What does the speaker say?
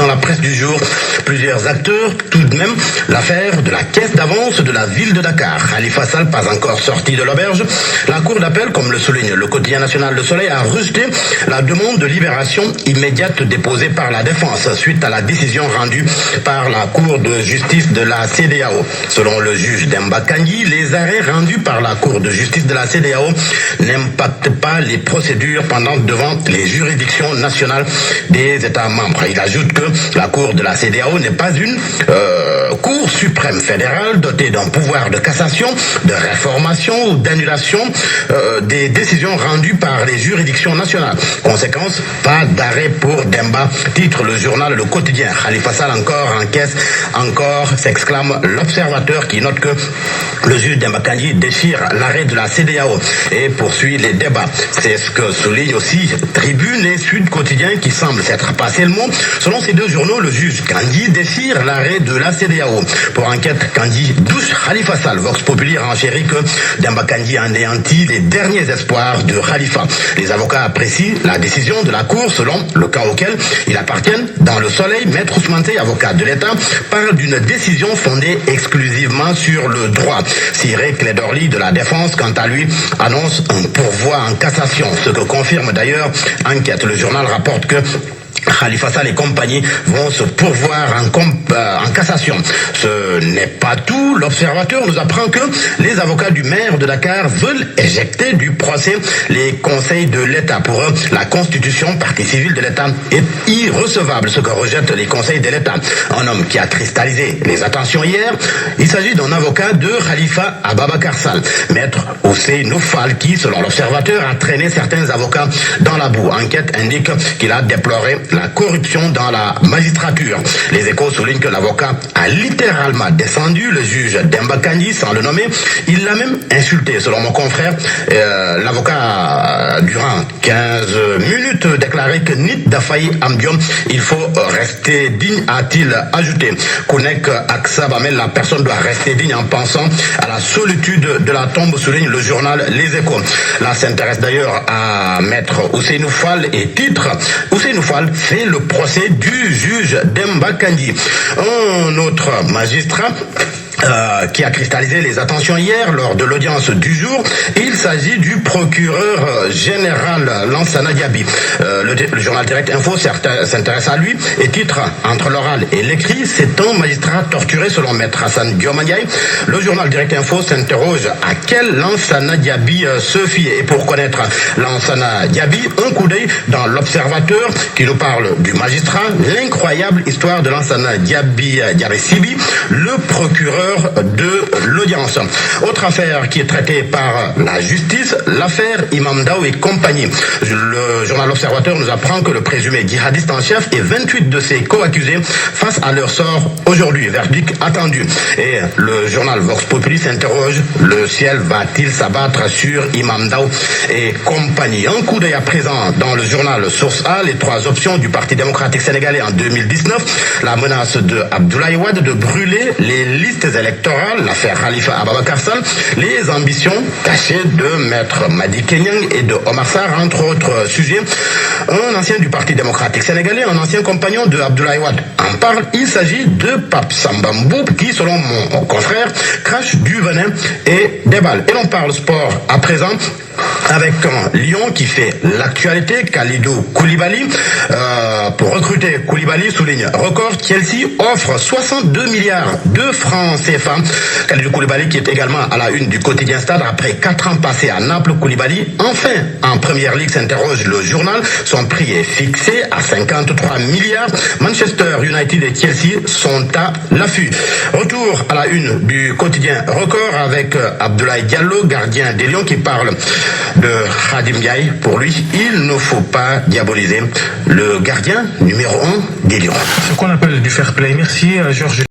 la presse du jour plusieurs acteurs. Tout de même, l'affaire de la caisse d'avance de la ville de Dakar. Khalifa Sall, pas encore sorti de l'auberge. La cour d'appel, comme le souligne le quotidien national Le Soleil, a rejeté la demande de libération immédiate déposée par la défense suite à la décision rendue par la cour de justice de la CEDEAO. Selon le juge Demba Kandji, les arrêts rendus par la cour de justice de la CEDEAO n'impactent pas les procédures pendantes devant les juridictions nationales des États membres. Il ajoute que la cour de la CEDEAO n'est pas une cour suprême fédérale dotée d'un pouvoir de cassation, de réformation ou d'annulation des décisions rendues par les juridictions nationales. Conséquence, pas d'arrêt pour Demba, titre le journal Le Quotidien. Khalifa Sall encore encaisse, encore, s'exclame l'Observateur qui note que le juge Demba Kandji déchire l'arrêt de la CEDEAO et poursuit les débats. C'est ce que souligne aussi Tribune et Sud Quotidien qui semblent s'être passé le mot. Selon ces deux journaux, le juge Kandji déchire l'arrêt de la CEDEAO. Pour enquête, Kandji douche Khalifa Sall. Vox Populi renchérit que Demba Kandji anéantit les derniers espoirs de Khalifa. Les avocats apprécient la décision de la Cour selon le cas auquel ils appartiennent. Dans Le Soleil, Maître Ousmane Seye, avocat de l'État, parle d'une décision fondée exclusivement sur le droit. Cyril Clédorli de la Défense, quant à lui, annonce un pourvoi en cassation, ce que confirme d'ailleurs Enquête. Le journal rapporte que Khalifa Sall et compagnie vont se pourvoir en cassation. Ce n'est pas tout. L'Observateur nous apprend que les avocats du maire de Dakar veulent éjecter du procès les conseils de l'État. Pour eux, la constitution, partie civile de l'État, est irrecevable, ce que rejettent les conseils de l'État. Un homme qui a cristallisé les attentions hier, il s'agit d'un avocat de Khalifa Ababakar Sall, maître Ousseynou Fall, qui, selon l'Observateur, a traîné certains avocats dans la boue. Enquête indique qu'il a déploré la corruption dans la magistrature. Les Échos soulignent que l'avocat a littéralement descendu le juge Demba Kandji sans le nommer. Il l'a même insulté. Selon mon confrère, l'avocat, durant 15 minutes, déclaré que Nit Dafayi Amdiom, il faut rester digne, a-t-il ajouté. Kounek Aksabamel, la personne doit rester digne en pensant à la solitude de la tombe, souligne le journal Les Échos. Là s'intéresse d'ailleurs à maître Ousseynou Fall et titre Ousseynou Fall fait le procès du juge Demba Kandji. Un autre magistrat qui a cristallisé les attentions hier lors de l'audience du jour. Il s'agit du procureur général Lansana Diaby. Le journal Direct Info s'intéresse à lui et titre entre l'oral et l'écrit, c'est un magistrat torturé selon maître Hassan Diomaniaï. Le journal Direct Info s'interroge à quel Lansana Diaby se fier. Et pour connaître Lansana Diaby, un coup d'œil dans l'Observateur qui nous parle du magistrat, l'incroyable histoire de Lansana Diaby Sibi, le procureur de l'audience. Autre affaire qui est traitée par la justice, l'affaire Imam Ndao et compagnie. Le journal L'Observateur nous apprend que le présumé djihadiste en chef et 28 de ses co-accusés face à leur sort aujourd'hui. Verdict attendu. Et le journal Vox Populi s'interroge, le ciel va-t-il s'abattre sur Imam Ndao et compagnie? Un coup d'œil à présent dans le journal Source A, les trois options du Parti démocratique sénégalais en 2019, la menace de Abdoulaye Wade de brûler les listes électorales, l'affaire Khalifa Ababakar Sall, les ambitions cachées de maître Madi Kenyang et de Omar Sarr, entre autres sujets. Un ancien du Parti démocratique sénégalais, un ancien compagnon de Abdoulaye Wade en parle. Il s'agit de Pape Samba Mboup qui, selon mon confrère, crache du venin et des balles. Et l'on parle sport à présent avec Lyon qui fait l'actualité. Kalidou Koulibaly, pour recruter Koulibaly, souligne record, Chelsea offre 62 milliards de francs CFA. Kalidou Koulibaly qui est également à la une du quotidien Stade après 4 ans passés à Naples. Koulibaly enfin en première ligue, s'interroge le journal. Son prix est fixé à 53 milliards. Manchester United et Chelsea sont à l'affût. Retour à la une du quotidien Record avec Abdoulaye Diallo, gardien des Lions, qui parle de Khadim Ndiaye. Pour lui, il ne faut pas diaboliser le gardien numéro 1 des Lions. Ce qu'on appelle du fair play. Merci Georges.